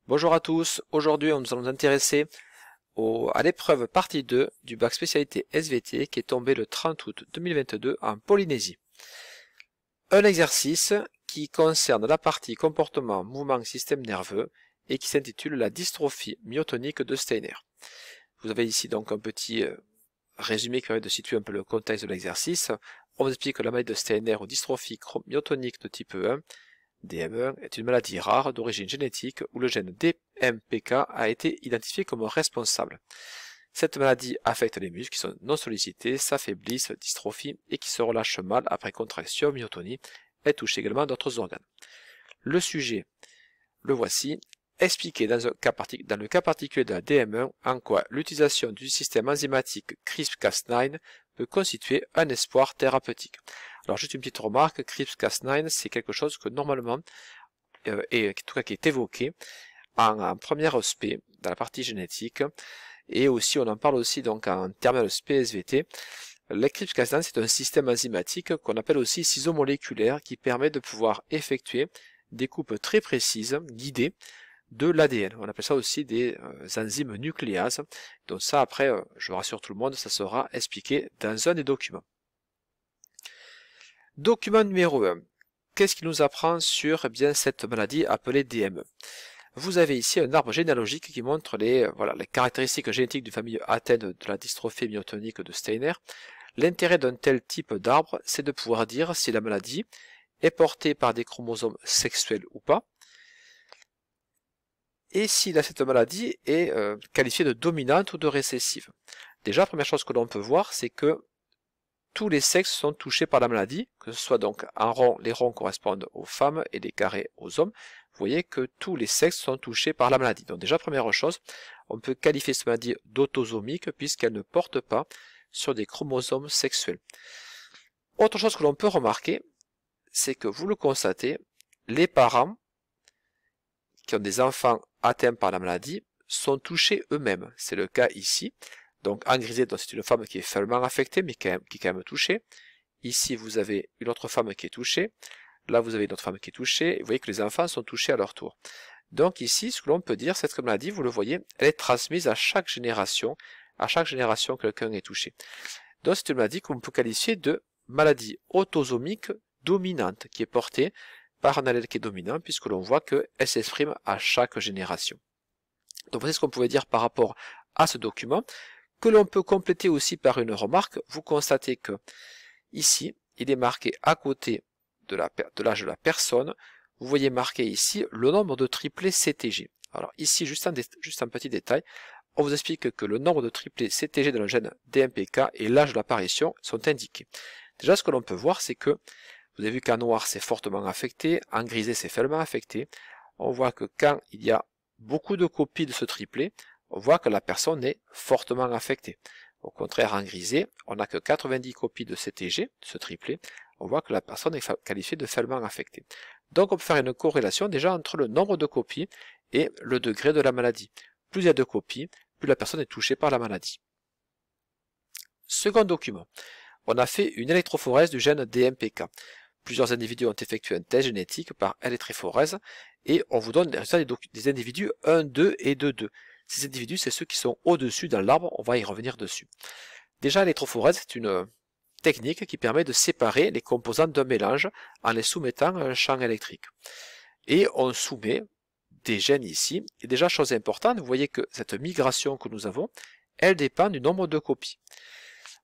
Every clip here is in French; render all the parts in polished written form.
Bonjour à tous, aujourd'hui nous allons nous intéresser à l'épreuve partie 2 du bac spécialité SVT qui est tombé le 30 août 2022 en Polynésie. Un exercice qui concerne la partie comportement, mouvement, système nerveux et qui s'intitule la dystrophie myotonique de Steiner. Vous avez ici donc un petit résumé qui permet de situer un peu le contexte de l'exercice. On vous explique que la maladie de Steiner ou dystrophie myotonique de type 1 DM1 est une maladie rare d'origine génétique où le gène DMPK a été identifié comme responsable. Cette maladie affecte les muscles qui sont non sollicités, s'affaiblissent, dystrophient et qui se relâchent mal après contraction, myotonie. Elle touche également d'autres organes. Le sujet, le voici, expliqué dans le cas particulier de la DM1 en quoi l'utilisation du système enzymatique CRISPR-Cas9 peut constituer un espoir thérapeutique. Alors juste une petite remarque, CRISPR-Cas9 c'est quelque chose que normalement, qui est évoqué en première SP, dans la partie génétique, et aussi on en parle aussi donc en terminale SP SVT. Le CRISPR-Cas9 c'est un système enzymatique qu'on appelle aussi ciseau moléculaire qui permet de pouvoir effectuer des coupes très précises, guidées, de l'ADN. On appelle ça aussi des enzymes nucléases. Donc ça après, je rassure tout le monde, ça sera expliqué dans un des documents. Document numéro 1. Qu'est-ce qu'il nous apprend sur cette maladie appelée DM1? Vous avez ici un arbre généalogique qui montre les caractéristiques génétiques d'une famille atteinte de la dystrophie myotonique de Steiner. L'intérêt d'un tel type d'arbre, c'est de pouvoir dire si la maladie est portée par des chromosomes sexuels ou pas, et si cette maladie est qualifiée de dominante ou de récessive. Déjà, la première chose que l'on peut voir, c'est que tous les sexes sont touchés par la maladie, que ce soit donc en rond, les ronds correspondent aux femmes et les carrés aux hommes. Vous voyez que tous les sexes sont touchés par la maladie. Donc déjà, première chose, on peut qualifier cette maladie d'autosomique puisqu'elle ne porte pas sur des chromosomes sexuels. Autre chose que l'on peut remarquer, c'est que vous le constatez, les parents qui ont des enfants atteints par la maladie sont touchés eux-mêmes. C'est le cas ici. Donc en grisé, c'est une femme qui est faiblement affectée, mais qui est quand même touchée. Ici, vous avez une autre femme qui est touchée. Là, vous avez une autre femme qui est touchée. Et vous voyez que les enfants sont touchés à leur tour. Donc ici, ce que l'on peut dire, cette maladie, vous le voyez, elle est transmise à chaque génération. À chaque génération, quelqu'un est touché. Donc c'est une maladie qu'on peut qualifier de maladie autosomique dominante, qui est portée par un allèle qui est dominant, puisque l'on voit qu'elle s'exprime à chaque génération. Donc voici ce qu'on pouvait dire par rapport à ce document, que l'on peut compléter aussi par une remarque. Vous constatez que ici, il est marqué à côté de l'âge de la personne, vous voyez marqué ici le nombre de triplés CTG. Alors ici, juste un petit détail, on vous explique que le nombre de triplés CTG dans le gène DMPK et l'âge de l'apparition sont indiqués. Déjà, ce que l'on peut voir, c'est que vous avez vu qu'en noir c'est fortement affecté, en grisé c'est faiblement affecté. On voit que quand il y a beaucoup de copies de ce triplet, on voit que la personne est fortement affectée. Au contraire, en grisé, on n'a que 90 copies de CTG, de ce triplet, on voit que la personne est qualifiée de faiblement affectée. Donc on peut faire une corrélation déjà entre le nombre de copies et le degré de la maladie. Plus il y a de copies, plus la personne est touchée par la maladie. Second document, on a fait une électrophorèse du gène DMPK. Plusieurs individus ont effectué un test génétique par électrophorèse et on vous donne les résultats des individus 1, 2 et 2. Ces individus, c'est ceux qui sont au-dessus dans l'arbre, on va y revenir dessus. Déjà, l'électrophorèse, c'est une technique qui permet de séparer les composants d'un mélange en les soumettant à un champ électrique. Et on soumet des gènes ici. Et déjà, chose importante, vous voyez que cette migration que nous avons, elle dépend du nombre de copies.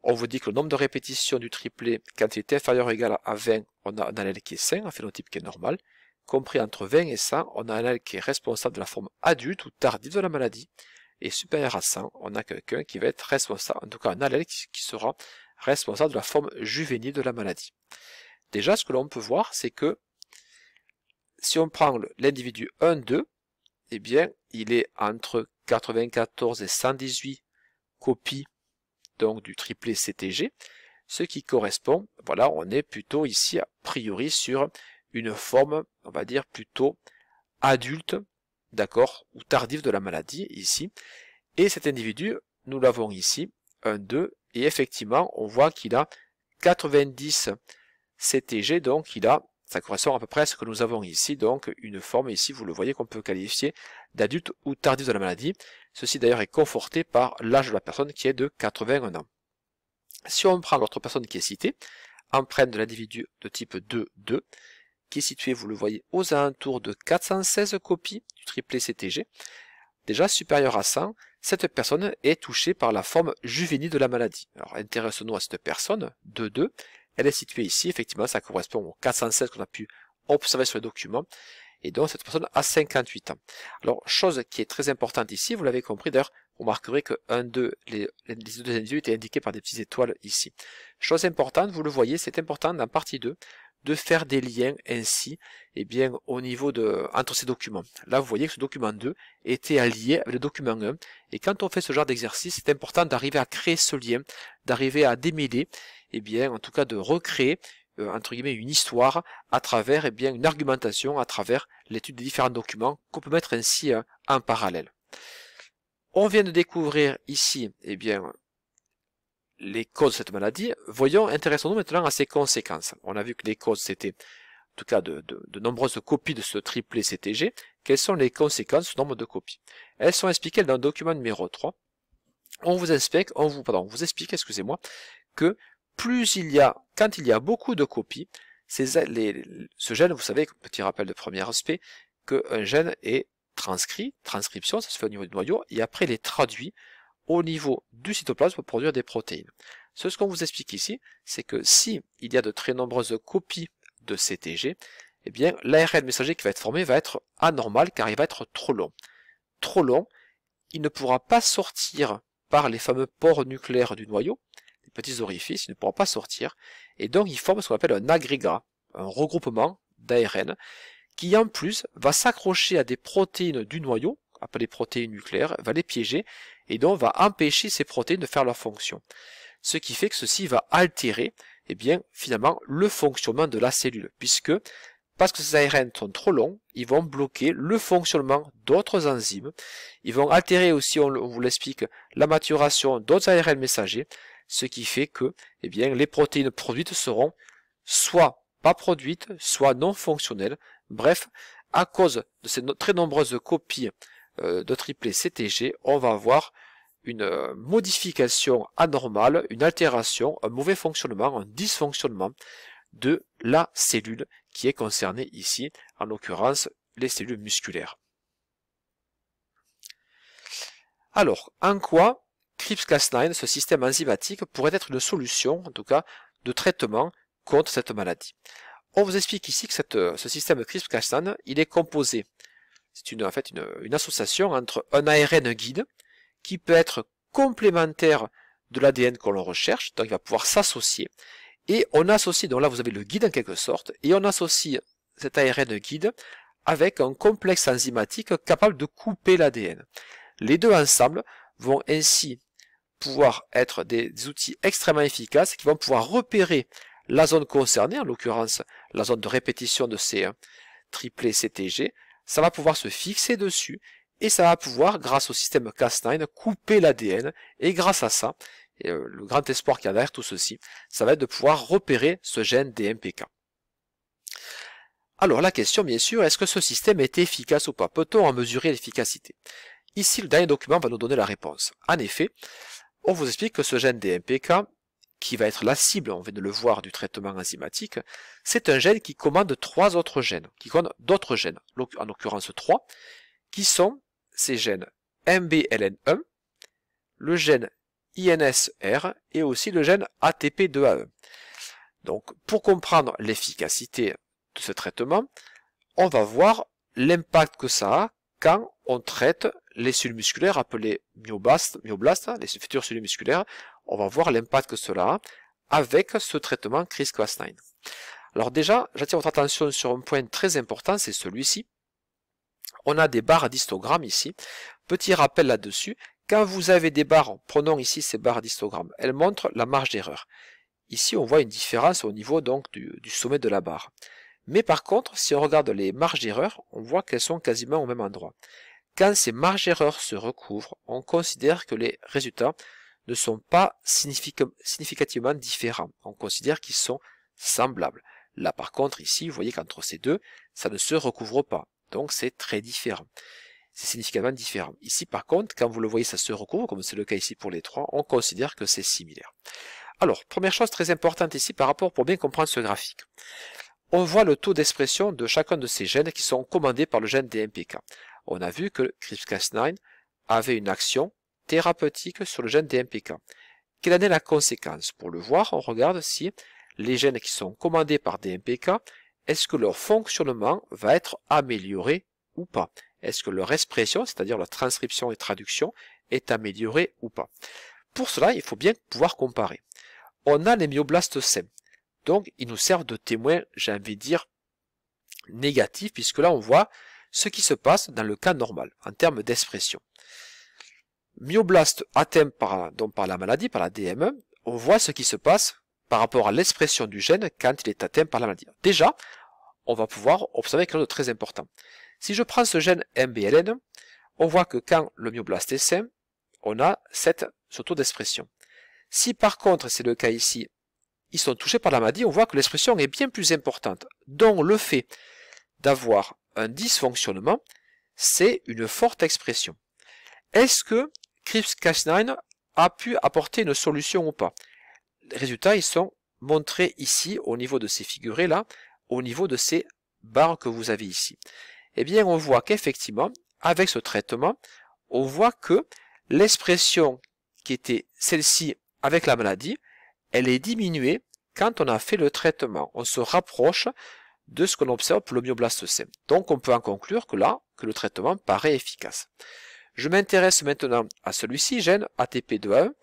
On vous dit que le nombre de répétitions du triplet, quand il est inférieur ou égal à 20, on a un allèle qui est sain, un phénotype qui est normal. Compris entre 20 et 100, on a un allèle qui est responsable de la forme adulte ou tardive de la maladie. Et supérieur à 100, on a quelqu'un qui va être responsable, en tout cas un allèle qui sera responsable de la forme juvénile de la maladie. Déjà, ce que l'on peut voir, c'est que si on prend l'individu 1, 2, eh bien, il est entre 94 et 118 copies donc du triplet CTG, ce qui correspond, voilà, on est plutôt ici a priori sur une forme, on va dire plutôt adulte, d'accord, ou tardive de la maladie ici. Et cet individu, nous l'avons ici, 1, 2, et effectivement, on voit qu'il a 90 CTG, donc il a Ça correspond à peu près à ce que nous avons ici, donc une forme ici, vous le voyez, qu'on peut qualifier d'adulte ou tardif de la maladie. Ceci d'ailleurs est conforté par l'âge de la personne qui est de 81 ans. Si on prend l'autre personne qui est citée, empreinte de l'individu de type 2.2, qui est situé, vous le voyez, aux alentours de 416 copies du triplet CTG, déjà supérieur à 100, cette personne est touchée par la forme juvénile de la maladie. Alors intéressons-nous à cette personne, 2.2, elle est située ici, effectivement ça correspond aux 416 qu'on a pu observer sur les documents, et donc cette personne a 58 ans. Alors chose qui est très importante ici, vous l'avez compris d'ailleurs, vous remarquerez que les deux individus étaient indiqués par des petites étoiles ici. Chose importante, vous le voyez, c'est important dans partie 2, de faire des liens ainsi, eh bien, au niveau entre ces documents. Là, vous voyez que ce document 2 était allié avec le document 1, et quand on fait ce genre d'exercice, c'est important d'arriver à créer ce lien, d'arriver à démêler, eh bien, en tout cas de recréer, entre guillemets, une histoire à travers, eh bien, une argumentation, à travers l'étude des différents documents qu'on peut mettre ainsi en parallèle. On vient de découvrir ici, eh bien, les causes de cette maladie. Voyons, intéressons-nous maintenant à ses conséquences. On a vu que les causes, c'était en tout cas de nombreuses copies de ce triplet CTG. Quelles sont les conséquences de ce nombre de copies? Elles sont expliquées dans le document numéro 3. On vous explique, excusez-moi, que quand il y a beaucoup de copies, ce gène, vous savez, petit rappel de premier aspect, qu'un gène est transcription, ça se fait au niveau du noyau, et après il est traduit au niveau du cytoplasme pour produire des protéines. Ce qu'on vous explique ici, c'est que si il y a de très nombreuses copies de CTG, eh bien l'ARN messager qui va être formé va être anormal car il va être trop long. Trop long, il ne pourra pas sortir par les fameux pores nucléaires du noyau, les petits orifices, il ne pourra pas sortir, et donc il forme ce qu'on appelle un agrégat, un regroupement d'ARN, qui en plus va s'accrocher à des protéines du noyau, appelées protéines nucléaires, va les piéger, et donc va empêcher ces protéines de faire leur fonction. Ce qui fait que ceci va altérer, eh bien, finalement, le fonctionnement de la cellule, puisque, parce que ces ARN sont trop longs, ils vont bloquer le fonctionnement d'autres enzymes, ils vont altérer aussi, on vous l'explique, la maturation d'autres ARN messagers, ce qui fait que, eh bien, les protéines produites seront soit pas produites, soit non fonctionnelles. Bref, à cause de ces très nombreuses copies de triplet CTG, on va avoir une modification anormale, une altération, un mauvais fonctionnement, un dysfonctionnement de la cellule qui est concernée ici, en l'occurrence les cellules musculaires. Alors, en quoi CRISPR-Cas9, ce système enzymatique, pourrait être une solution, en tout cas, de traitement contre cette maladie? On vous explique ici que ce système CRISPR-Cas9, il est composé, c'est en fait une association entre un ARN guide, qui peut être complémentaire de l'ADN qu'on recherche, donc il va pouvoir s'associer, et on associe, donc là vous avez le guide en quelque sorte, et on associe cet ARN guide avec un complexe enzymatique capable de couper l'ADN. Les deux ensemble vont ainsi pouvoir être des outils extrêmement efficaces qui vont pouvoir repérer la zone concernée, en l'occurrence la zone de répétition de ces triplets CTG, ça va pouvoir se fixer dessus, et ça va pouvoir, grâce au système Cas9, couper l'ADN, et grâce à ça, le grand espoir qu'il y a derrière tout ceci, ça va être de pouvoir repérer ce gène DMPK. Alors la question bien sûr, est-ce que ce système est efficace ou pas? Peut-on en mesurer l'efficacité? Ici, le dernier document va nous donner la réponse. En effet, on vous explique que ce gène DMPK, qui va être la cible, on vient de le voir, du traitement enzymatique, c'est un gène qui commande trois autres gènes, qui commande d'autres gènes, en l'occurrence 3, qui sont ces gènes MBLN1, le gène INSR et aussi le gène ATP2A1. Donc, pour comprendre l'efficacité de ce traitement, on va voir l'impact que ça a quand on traite les cellules musculaires appelées myoblastes, les futures cellules musculaires. On va voir l'impact que cela a avec ce traitement CRISPR-Cas9. Alors déjà, j'attire votre attention sur un point très important, c'est celui-ci. On a des barres d'histogramme ici. Petit rappel là-dessus, quand vous avez des barres, prenons ici ces barres d'histogramme, elles montrent la marge d'erreur. Ici, on voit une différence au niveau donc du sommet de la barre. Mais par contre, si on regarde les marges d'erreur, on voit qu'elles sont quasiment au même endroit. Quand ces marges d'erreur se recouvrent, on considère que les résultats ne sont pas significativement différents. On considère qu'ils sont semblables. Là par contre ici, vous voyez qu'entre ces deux, ça ne se recouvre pas. Donc c'est très différent. C'est significativement différent. Ici par contre, quand vous le voyez, ça se recouvre, comme c'est le cas ici pour les trois, on considère que c'est similaire. Alors, première chose très importante ici par rapport pour bien comprendre ce graphique. On voit le taux d'expression de chacun de ces gènes qui sont commandés par le gène DMPK. On a vu que CRISPR-Cas9 avait une action thérapeutique sur le gène DMPK. Quelle en est la conséquence? Pour le voir, on regarde si les gènes qui sont commandés par DMPK, est-ce que leur fonctionnement va être amélioré ou pas? Est-ce que leur expression, c'est-à-dire leur transcription et traduction, est améliorée ou pas? Pour cela, il faut bien pouvoir comparer. On a les myoblastes sains. Donc, ils nous servent de témoins, j'ai envie de dire, négatifs, puisque là, on voit ce qui se passe dans le cas normal, en termes d'expression. Myoblaste atteint par la maladie, par la DM1, on voit ce qui se passe par rapport à l'expression du gène quand il est atteint par la maladie. Déjà, on va pouvoir observer quelque chose de très important. Si je prends ce gène MBLN, on voit que quand le myoblaste est sain, on a ce taux d'expression. Si par contre, c'est le cas ici, ils sont touchés par la maladie, on voit que l'expression est bien plus importante. Donc le fait d'avoir un dysfonctionnement, c'est une forte expression. Est-ce que CRISPR-Cas9 a pu apporter une solution ou pas? Les résultats, ils sont montrés ici, au niveau de ces figurés-là, au niveau de ces barres que vous avez ici. Eh bien, on voit qu'effectivement, avec ce traitement, on voit que l'expression qui était celle-ci avec la maladie, elle est diminuée quand on a fait le traitement. On se rapproche de ce qu'on observe pour le myoblaste sain. Donc on peut en conclure que là, que le traitement paraît efficace. Je m'intéresse maintenant à celui-ci, gène ATP2A1.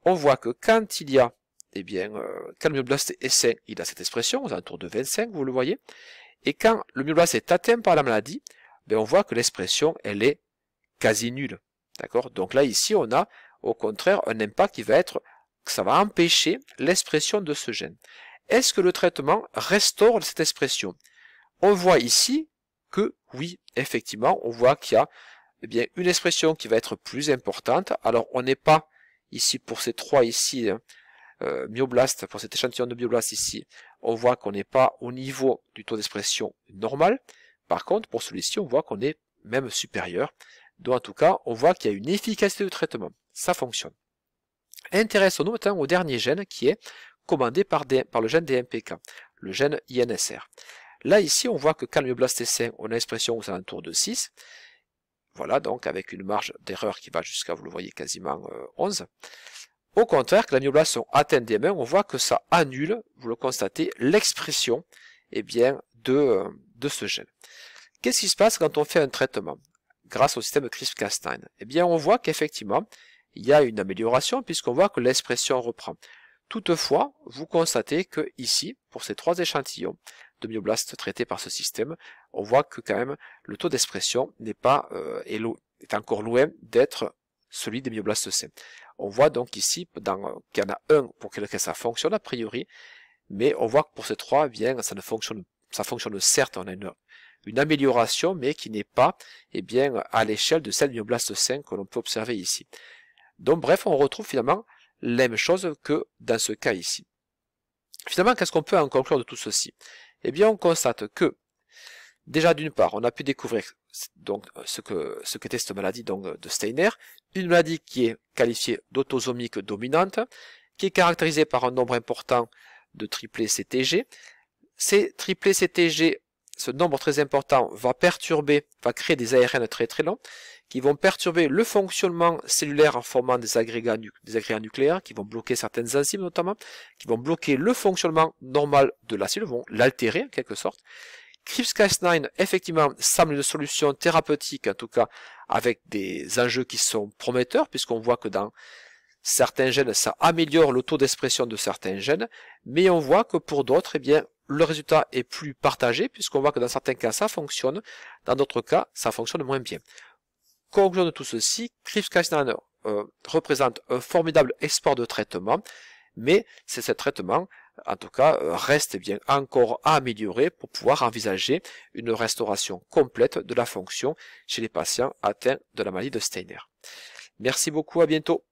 On voit que quand il y a, quand le myoblaste est sain, il a cette expression, aux alentours de 25, vous le voyez. Et quand le myoblaste est atteint par la maladie, on voit que l'expression, elle est quasi nulle. D'accord? Donc là, ici, on a au contraire un impact qui va être que ça va empêcher l'expression de ce gène. Est-ce que le traitement restaure cette expression? On voit ici que oui, effectivement, on voit qu'il y a une expression qui va être plus importante. Alors on n'est pas ici pour ces trois ici myoblastes, pour cet échantillon de myoblastes ici, on voit qu'on n'est pas au niveau du taux d'expression normal. Par contre, pour celui-ci, on voit qu'on est même supérieur. Donc en tout cas, on voit qu'il y a une efficacité de traitement. Ça fonctionne. Intéressons-nous maintenant au dernier gène qui est commandé par le gène DMPK, le gène INSR. Là, ici, on voit que quand le myoblaste est sain, on a une expression aux alentours de 6. Voilà, donc avec une marge d'erreur qui va jusqu'à, vous le voyez, quasiment 11. Au contraire, que les myoblastes sont atteints DM1, on voit que ça annule, vous le constatez, l'expression de ce gène. Qu'est-ce qui se passe quand on fait un traitement grâce au système CRISPR-Cas9? On voit qu'effectivement, il y a une amélioration puisqu'on voit que l'expression reprend. Toutefois, vous constatez que ici, pour ces trois échantillons de myoblastes traités par ce système, on voit que quand même le taux d'expression n'est pas est encore loin d'être celui des myoblastes sains. On voit donc ici qu'il y en a un pour lequel ça fonctionne a priori, mais on voit que pour ces trois, ça fonctionne certes, on a une amélioration, mais qui n'est pas à l'échelle de celle du myoblaste sain que l'on peut observer ici. Donc bref, on retrouve finalement la même chose que dans ce cas ici. Finalement, qu'est-ce qu'on peut en conclure de tout ceci? On constate que, déjà d'une part, on a pu découvrir donc ce qu'était cette maladie donc, de Steiner, une maladie qui est qualifiée d'autosomique dominante, qui est caractérisée par un nombre important de triplés CTG. Ces triplés CTG, ce nombre très important, va créer des ARN très très longs, qui vont perturber le fonctionnement cellulaire en formant des agrégats nucléaires, qui vont bloquer certaines enzymes notamment, qui vont bloquer le fonctionnement normal de la cellule, vont l'altérer en quelque sorte. CRISPR-Cas9, effectivement, semble une solution thérapeutique, en tout cas avec des enjeux qui sont prometteurs, puisqu'on voit que dans certains gènes, ça améliore le taux d'expression de certains gènes, mais on voit que pour d'autres, le résultat est plus partagé, puisqu'on voit que dans certains cas, ça fonctionne, dans d'autres cas, ça fonctionne moins bien. Conclusion de tout ceci, CRISPR-Cas9 représente un formidable espoir de traitement, mais ce traitement, en tout cas, reste encore à améliorer pour pouvoir envisager une restauration complète de la fonction chez les patients atteints de la maladie de Steiner. Merci beaucoup, à bientôt.